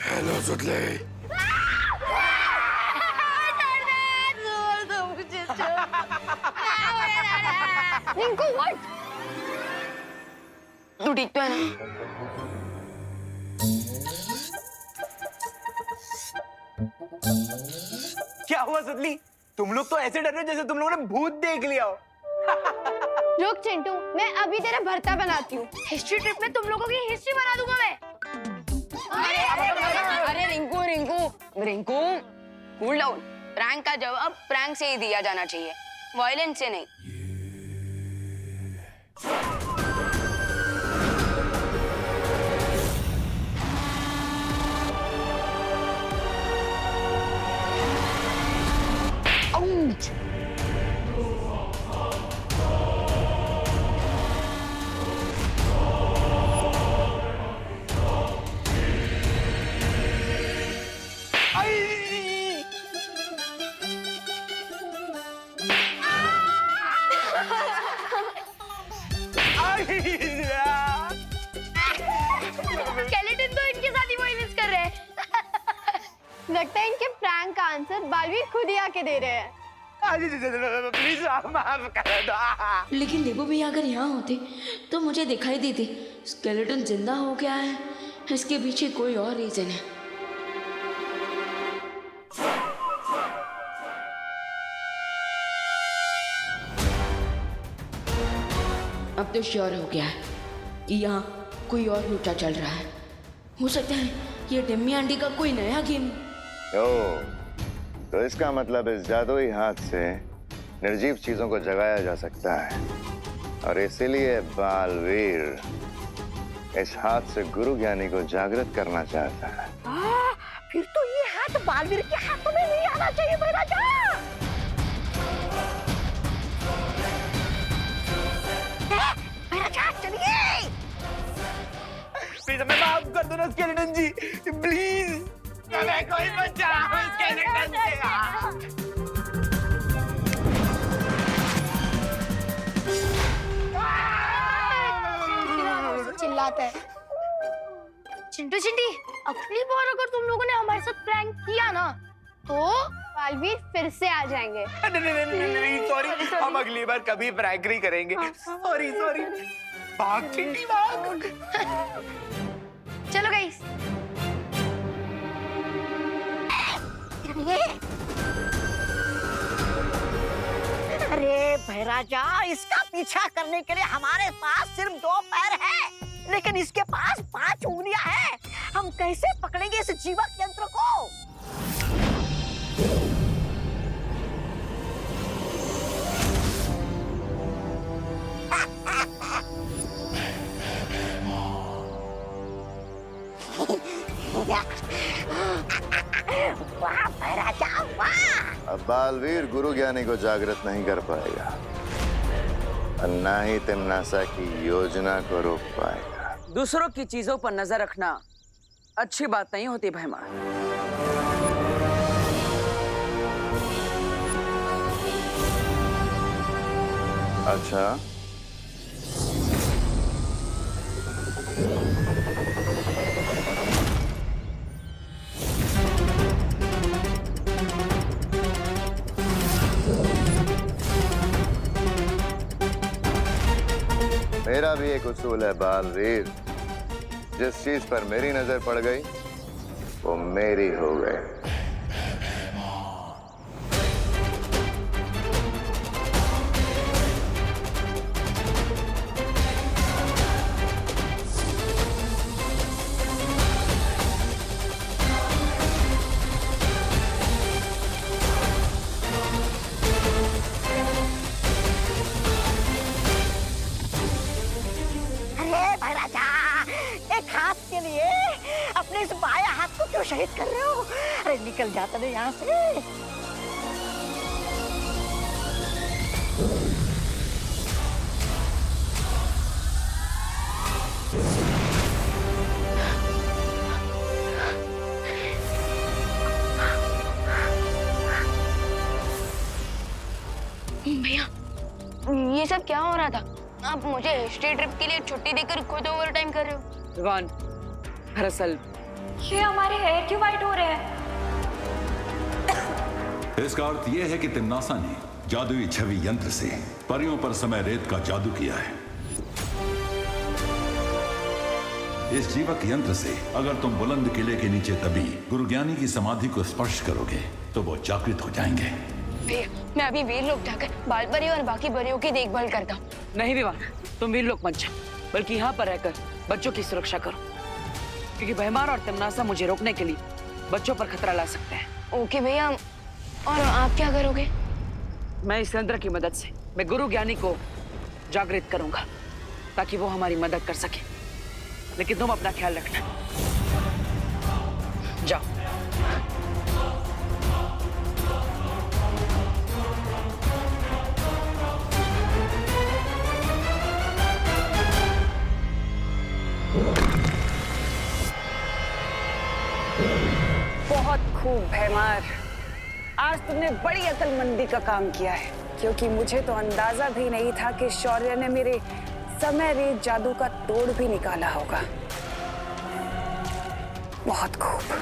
Hello सुतले। Rinku what? तू ठीक तो है ना? क्या हुआ सुतली? तुम लोग तो ऐसे डर रहे हो जैसे तुम लोगों ने भूत देख लिया हो। रुक चिंटू, मैं अभी तेरा भरता बनाती हूँ। हिस्ट्री ट्रिप में तुम लोगों की हिस्ट्री बना दूंगा मैं। अरे Rinku Rinku Rinku cool down. Prank का जवाब प्रैंक से ही दिया जाना चाहिए, वायलेंस से नहीं। Ouch! स्केलेटन तो इनके साथ ही वायलेंस कर रहे हैं। लगता है इनके प्रैंक का आंसर बालवीर खुद ही आके दे रहे हैं। प्लीज माफ कर दो। लेकिन देबू भैया अगर यहाँ होते तो मुझे दिखाई देती स्केलेटन जिंदा हो गया है। इसके पीछे कोई और रीजन है। अब तो श्योर हो गया है कि यहाँ कोई और लूटा चल रहा है। हो सकता है ये टिम्मी आंटी का कोई नया गेम। तो इसका मतलब इस जादुई हाथ से निर्जीव चीजों को जगाया जा सकता है और इसीलिए बालवीर इस हाथ से गुरु ज्ञानी को जागृत करना चाहता है। फिर तो ये हाथ बालवीर के हाथों में नहीं आना चाहिए मेरा राजा। चलिए प्लीज हमें माफ कर दो ना स्केलेटन जी, प्लीज हमें कोई बचाओ स्केलेटन से। चिल्लाता है। चिंटू चिंटी, अगली बार अगर तुम लोगों ने हमारे साथ प्रैंक किया ना तो बालवीर फिर से आ जाएंगे। नहीं सॉरी, हम अगली बार कभी प्रैंक नहीं करेंगे। Sorry sorry. भाग चिंटी भाग। चलो गाइस। अरे भैराजा, इसका पीछा करने के लिए हमारे पास सिर्फ 2 पैर है, लेकिन इसके पास 5 उंगलियां हैं। हम कैसे पकड़ेंगे इस जीवक यंत्र को? वाह भैराजा वाह। अब बालवीर गुरु ज्ञानी को जागृत नहीं कर पाएगा और ना ही तिमनासा की योजना को रोक पाएगा। दूसरों की चीजों पर नजर रखना अच्छी बात नहीं होती भैमा। अच्छा, मेरा भी एक उसूल है बालवीर, जिस चीज पर मेरी नजर पड़ गई वो मेरी हो गई। अपने इस बाया हाथ को क्यों शहीद कर रहे हो? अरे निकल जाता नहीं यहाँ से। भैया, ये सब क्या हो रहा था? आप मुझे हिस्ट्री ट्रिप के लिए छुट्टी देकर खुद ओवर टाइम कर रहे हो। भगवान, दरअसल ये हमारे हेयर क्यों वाइट हो रहे हैं? इसका अर्थ यह है कि तिम्नासा ने जादुई छवि यंत्र से परियों पर समय रेत का जादू किया है। इस जीवक यंत्र से अगर तुम बुलंद किले के नीचे दबी गुरु ज्ञानी की समाधि को स्पर्श करोगे तो वो जागृत हो जाएंगे। भैया, मैं अभी वीर लोक जाकर बाल परी और बाकी परियों की देखभाल करता हूँ। नहीं विवान, तुम वीर लोक मत जाओ, बल्कि यहाँ पर रहकर बच्चों की सुरक्षा करो, क्योंकि भयमार और तिम्नासा मुझे रोकने के लिए बच्चों पर खतरा ला सकते हैं। ओके भैया, और आप क्या करोगे? मैं इस यंत्र की मदद से मैं गुरु ज्ञानी को जागृत करूंगा ताकि वो हमारी मदद कर सके। लेकिन तुम अपना ख्याल रखना। जाओ। बहुत खूब भयमार, आज तुमने बड़ी अक्लमंदी का काम किया है, क्योंकि मुझे तो अंदाजा भी नहीं था कि शौर्य ने मेरे समय रेत जादू का तोड़ भी निकाला होगा। बहुत खूब।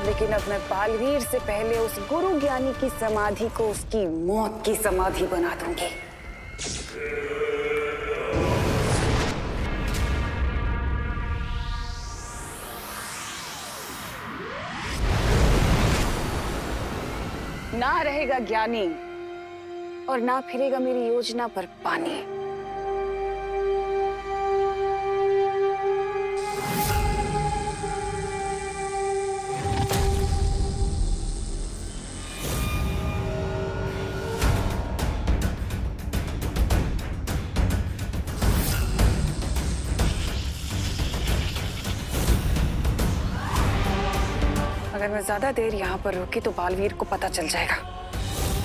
लेकिन अब मैं बालवीर से पहले उस गुरु ज्ञानी की समाधि को उसकी मौत की समाधि बना दूंगी। ना रहेगा ज्ञानी और ना फिरेगा मेरी योजना पर पानी। अगर मैं ज्यादा देर यहाँ पर रुकी तो बालवीर को पता चल जाएगा।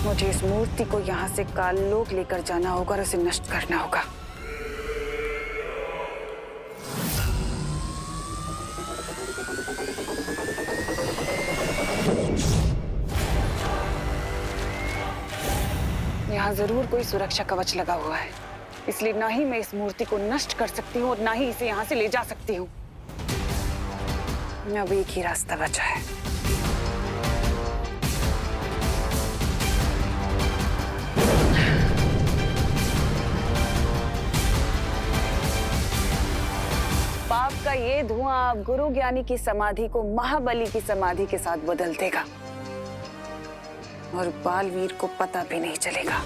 मुझे इस मूर्ति को यहाँ से काललोक लेकर जाना होगा और उसे नष्ट करना होगा। यहाँ जरूर कोई सुरक्षा कवच लगा हुआ है, इसलिए ना ही मैं इस मूर्ति को नष्ट कर सकती हूँ और ना ही इसे यहाँ से ले जा सकती हूँ। अब एक ही रास्ता बचा है। पाप का ये धुआं अब गुरु ज्ञानी की समाधि को महाबली की समाधि के साथ बदल देगा और बालवीर को पता भी नहीं चलेगा।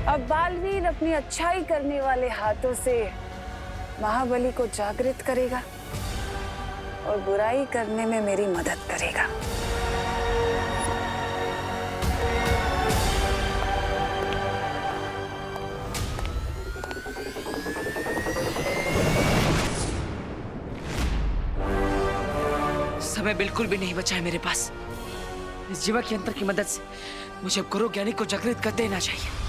अब बालवीर अपनी अच्छाई करने वाले हाथों से महाबली को जागृत करेगा और बुराई करने में मेरी मदद करेगा। समय बिल्कुल भी नहीं बचा है मेरे पास। इस जीवक यंत्र की मदद से मुझे गुरु ज्ञानी को जागृत कर देना चाहिए।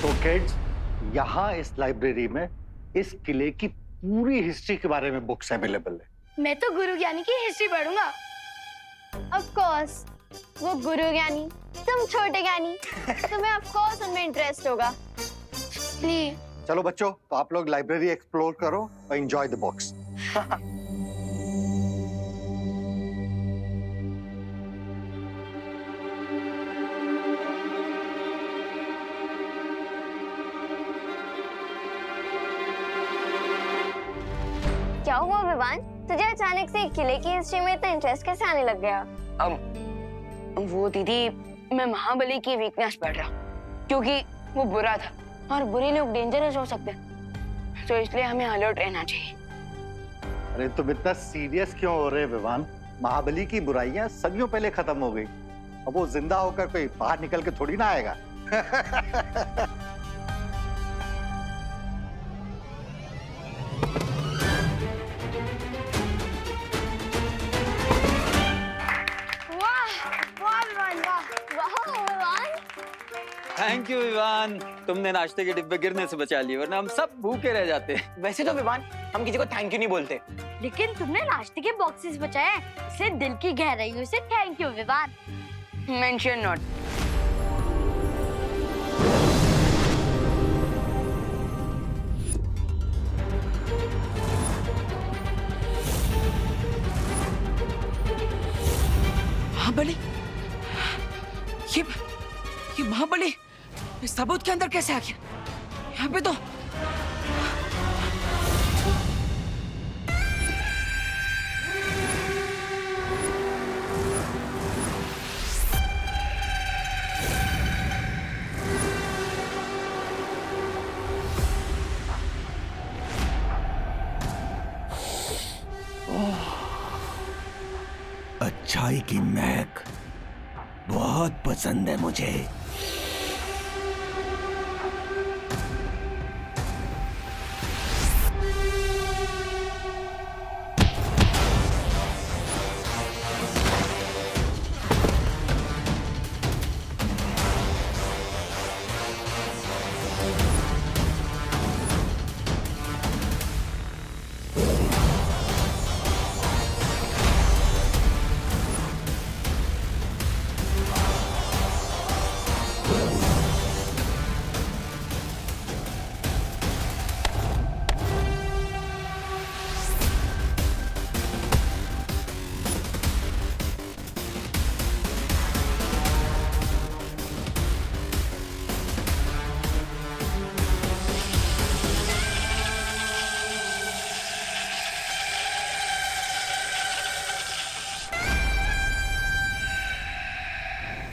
तो किड्स, यहाँ इस लाइब्रेरी में इस किले की पूरी हिस्ट्री के बारे में बुक्स अवेलेबल है। मैं तो गुरु ज्ञानी की हिस्ट्री पढ़ूंगा। ऑफ कोर्स, वो गुरु ज्ञानी, तुम छोटे ज्ञानी, तुम्हें ऑफ कोर्स उनमें इंटरेस्ट होगा। प्लीज। चलो बच्चों, तो आप लोग लाइब्रेरी एक्सप्लोर करो और एंजॉय द बुक्स। विवान, तुझे अचानक से किले की हिस्ट्री में इतना इंटरेस्ट कैसे आने लग गया? वो दीदी, मैं महाबली की वीकनेस पढ़ रहा क्योंकि वो बुरा था और बुरे लोग डेंजरस हो सकते हैं, तो इसलिए हमें अलर्ट रहना चाहिए। अरे तुम इतना सीरियस क्यों हो रहे विवान? महाबली की बुराइयां सदियों पहले खत्म हो गई। अब वो जिंदा होकर कोई बाहर निकल के थोड़ी ना आएगा। थैंक यू विवान, तुमने नाश्ते के डिब्बे गिरने से बचा लिए, वरना हम सब भूखे रह जाते। वैसे तो विवान हम किसी को थैंक यू नहीं बोलते, लेकिन तुमने नाश्ते के बॉक्सेस बचाए, इससे दिल की गहराइयों से thank you Vivaan. Mention not. Mahabali, ये महाबली इस ताबूत के अंदर कैसे आ गया? यहाँ पे तो अच्छाई की महक बहुत पसंद है मुझे।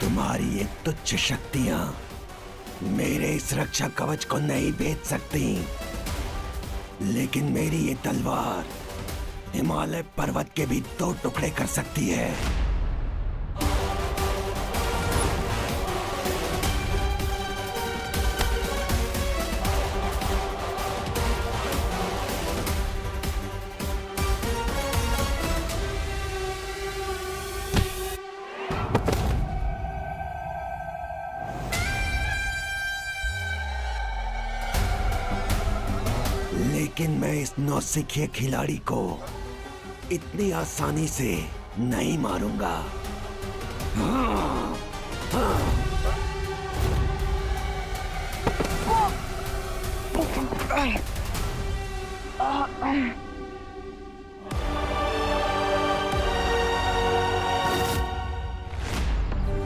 तुम्हारी ये तुच्छ शक्तियां मेरे इस रक्षा कवच को नहीं भेद सकती, लेकिन मेरी ये तलवार हिमालय पर्वत के भी 2 टुकड़े कर सकती है। लेकिन मैं इस नौसिखिए खिलाड़ी को इतनी आसानी से नहीं मारूंगा। हाँ, हाँ।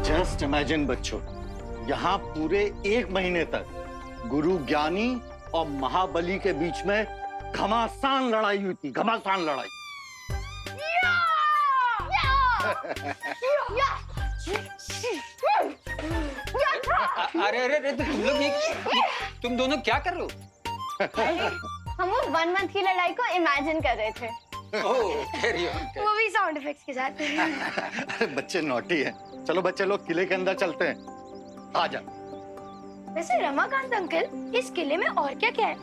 जस्ट इमेजिन बच्चों, यहाँ पूरे 1 महीने तक गुरु ज्ञानी और महाबली के बीच में घमासान लड़ाई हुई थी, घमासान लड़ाई। अरे अरे अरे, तुम लोग तुम दोनों क्या कर रहे हो? हम वो 1 मंथ की लड़ाई को इमेजिन कर रहे थे, वो भी साउंड इफेक्ट्स के साथ। अरे बच्चे नॉटी हैं। चलो बच्चे लोग किले के अंदर चलते हैं। आ जा। वैसे रमाकांत अंकल, इस किले में और क्या क्या है?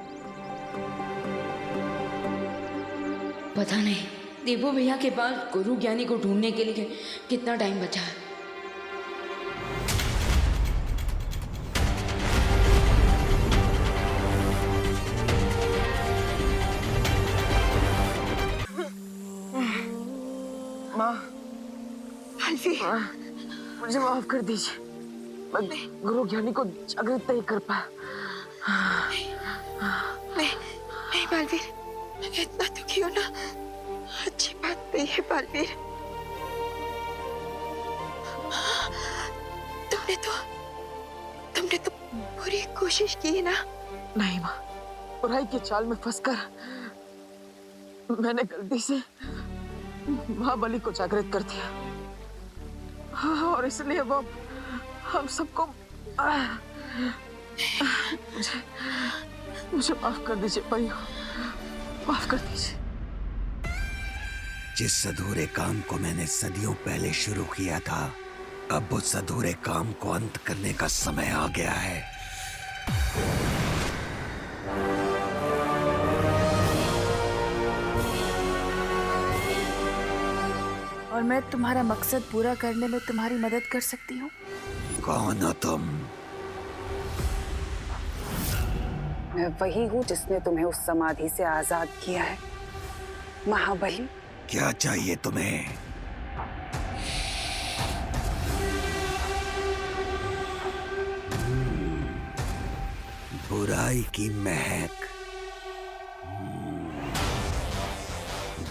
पता नहीं देवो भैया के पास गुरु ज्ञानी को ढूंढने के लिए कितना टाइम बचा है। माँ, मुझे माफ कर दीजिए, मैं गुरु ज्ञानी को जागृत नहीं कर पाया। नहीं बालवीर, इतना दुखी हो ना, अच्छी बात नहीं है बालवीर। तुमने तो पूरी कोशिश की ना। नहीं माँ, बुराई के चाल में फंसकर मैंने गलती से महाबली को जागृत कर दिया और इसलिए वो हम सबको मुझे माफ कर दीजिए परियों, माफ कर दीजिए। जिस अधूरे काम को मैंने सदियों पहले शुरू किया था, अब उस अधूरे काम को अंत करने का समय आ गया है। और मैं तुम्हारा मकसद पूरा करने में तुम्हारी मदद कर सकती हूँ। कौन हो तुम? मैं वही हूँ जिसने तुम्हें उस समाधि से आजाद किया है, महाबली। क्या चाहिए तुम्हें? बुराई की महक।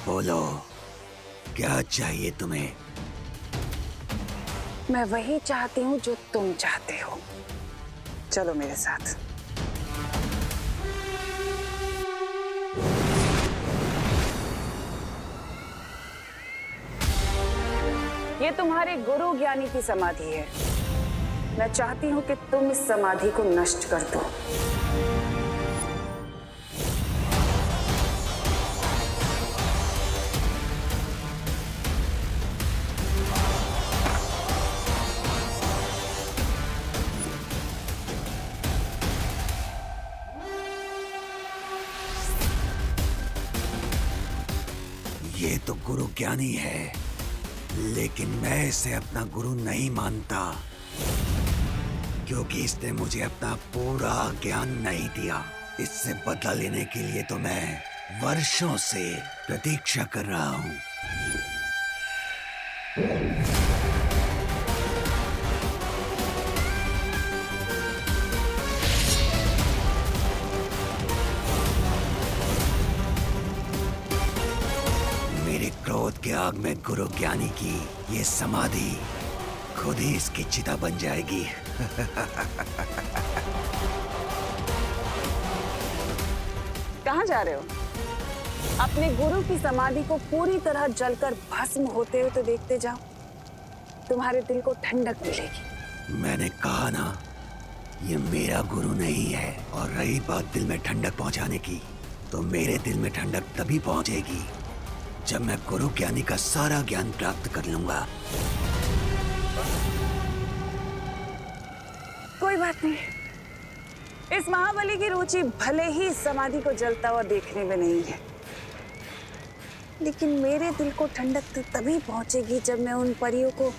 बोलो, क्या चाहिए तुम्हें? मैं वही चाहती हूँ जो तुम चाहते हो। चलो मेरे साथ। ये तुम्हारे गुरु ज्ञानी की समाधि है। मैं चाहती हूँ कि तुम इस समाधि को नष्ट कर दो। ये तो गुरु ज्ञानी है, लेकिन मैं इसे अपना गुरु नहीं मानता, क्योंकि इसने मुझे अपना पूरा ज्ञान नहीं दिया। इससे बदला लेने के लिए तो मैं वर्षों से प्रतीक्षा कर रहा हूँ। मेरे क्रोध के आग में गुरु ज्ञानी की ये समाधि खुद ही इसकी चिता बन जाएगी। कहाँ जा रहे हो? अपने गुरु की समाधि को पूरी तरह जलकर भस्म होते हुए तो देखते जाओ, तुम्हारे दिल को ठंडक मिलेगी। मैंने कहा ना, ये मेरा गुरु नहीं है। और रही बात दिल में ठंडक पहुंचाने की, तो मेरे दिल में ठंडक तभी पहुंचेगी जब मैं गुरु ज्ञानी का सारा ज्ञान प्राप्त कर लूंगा। कोई बात नहीं। इस महाबली की रुचि भले ही इस समाधि को जलता हुआ देखने में नहीं है, लेकिन मेरे दिल को ठंडक तो तभी पहुंचेगी जब मैं उन परियों को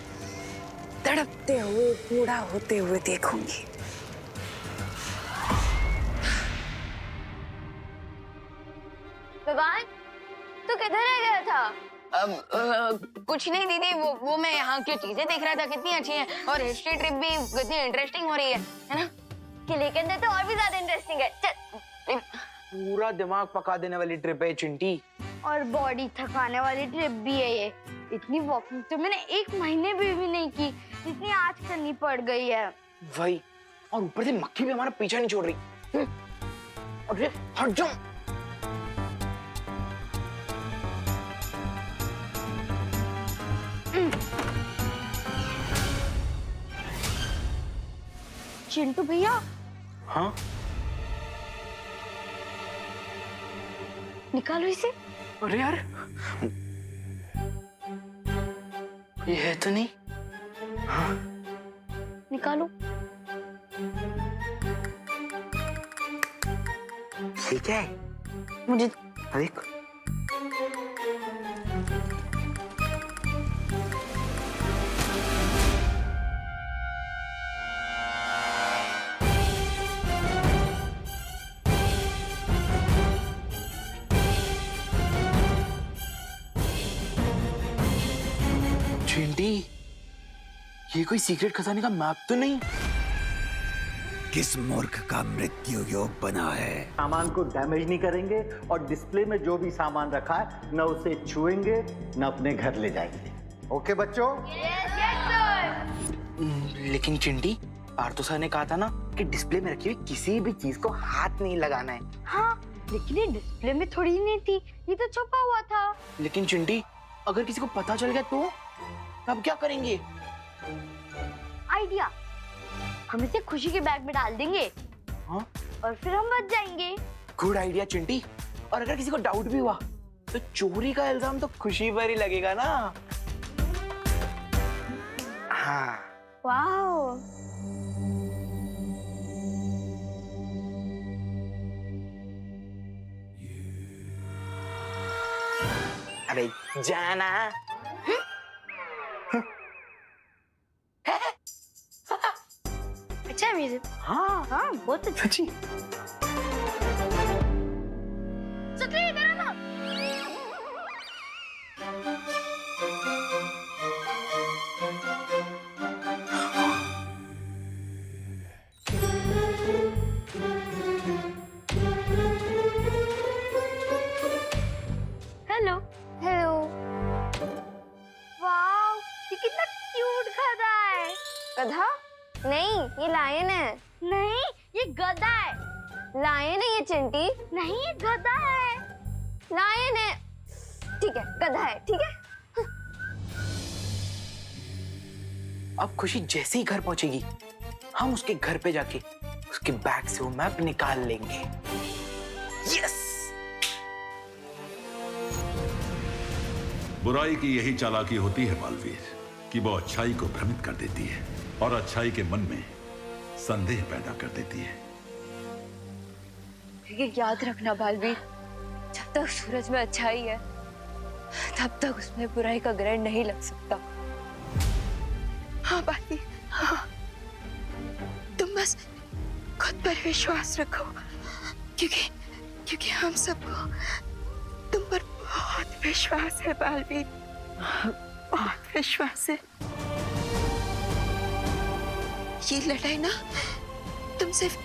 तड़पते हुए बूढ़ा होते हुए देखूंगी। विवान, तू किधर रह गया था? कुछ नहीं दीदी, वो मैं यहाँ की चीजें देख रहा था, कितनी अच्छी हैं और हिस्ट्री ट्रिप भी कितनी इंटरेस्टिंग हो रही है ना? कि लेकिन तो और भी ज्यादा इंटरेस्टिंग है। चल। पूरा दिमाग पका देने वाली ट्रिप है चिंटी। और बॉडी थकाने वाली ट्रिप भी है ये। इतनी वॉकिंग तो मैंने 1 महीने भी नहीं की, जितनी आज करनी पड़ गई है। वही, और ऊपर से मक्खी भी हमारा पीछा नहीं छोड़ रही। अरे हट जाओ। चिंटू भैया। हाँ? निकालो इसे। अरे यार, ये है तो नहीं। हाँ? निकालो। ठीक है, मुझे देख। चिंटी, ये कोई सीक्रेट खजाने का मैप तो नहीं? किस मूर्ख का मृत्यु योग बना है? सामान को डैमेज नहीं करेंगे और डिस्प्ले में जो भी सामान रखा है न उसे छुएंगे न अपने घर ले जाएंगे। ओके बच्चों? लेकिन चिंटी, पार्थो सर ने कहा था ना कि डिस्प्ले में रखी हुई किसी भी चीज को हाथ नहीं लगाना है। हाँ, लेकिन ये डिस्प्ले में थोड़ी नहीं थी, ये तो छुपा हुआ था। लेकिन चिंटी, अगर किसी को पता चल गया तो तब क्या करेंगे? आइडिया, हम इसे खुशी के बैग में डाल देंगे। हाँ? और फिर हम बच जाएंगे। Good idea Chinti. और अगर किसी को डाउट भी हुआ तो चोरी का इल्जाम तो खुशी पर ही लगेगा ना। हाँ। वाओ। अबे जाना। अच्छा है म्यूजिक। हाँ हाँ बहुत अच्छा। सच्ची। सुतली इधर आ ना। हेलो। हेलो। वाओ, ये कितना क्यूट गधा है। गधा? नहीं, ये लायन है। नहीं, ये गधा है। लायन है ये चिंटी। नहीं, ये गधा है। लायन है। ठीक है, गधा है, ठीक है। अब खुशी जैसे ही घर पहुंचेगी, हम उसके घर पे जाके उसके बैग से वो मैप निकाल लेंगे। यस। बुराई की यही चालाकी होती है बालवीर, कि वो अच्छाई को भ्रमित कर देती है और अच्छाई के मन में संदेह पैदा कर देती है। लेकिन याद रखना बालवीर, जब तक सूरज में अच्छाई है तब तक उसमें बुराई का ग्रहण नहीं लग सकता। हाँ बाली, हाँ। तुम बस खुद पर विश्वास रखो, क्योंकि हम सबको तुम पर बहुत विश्वास है बालवीर, बहुत विश्वास है। ये लड़ाई ना तुम सिर्फ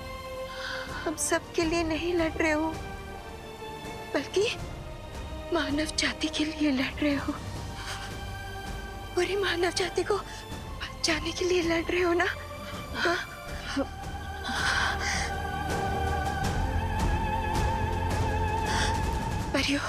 हम सब के लिए नहीं लड़ रहे हो, बल्कि मानव जाति के लिए लड़ रहे हो। पूरी मानव जाति को बचाने के लिए लड़ रहे हो ना? परियो,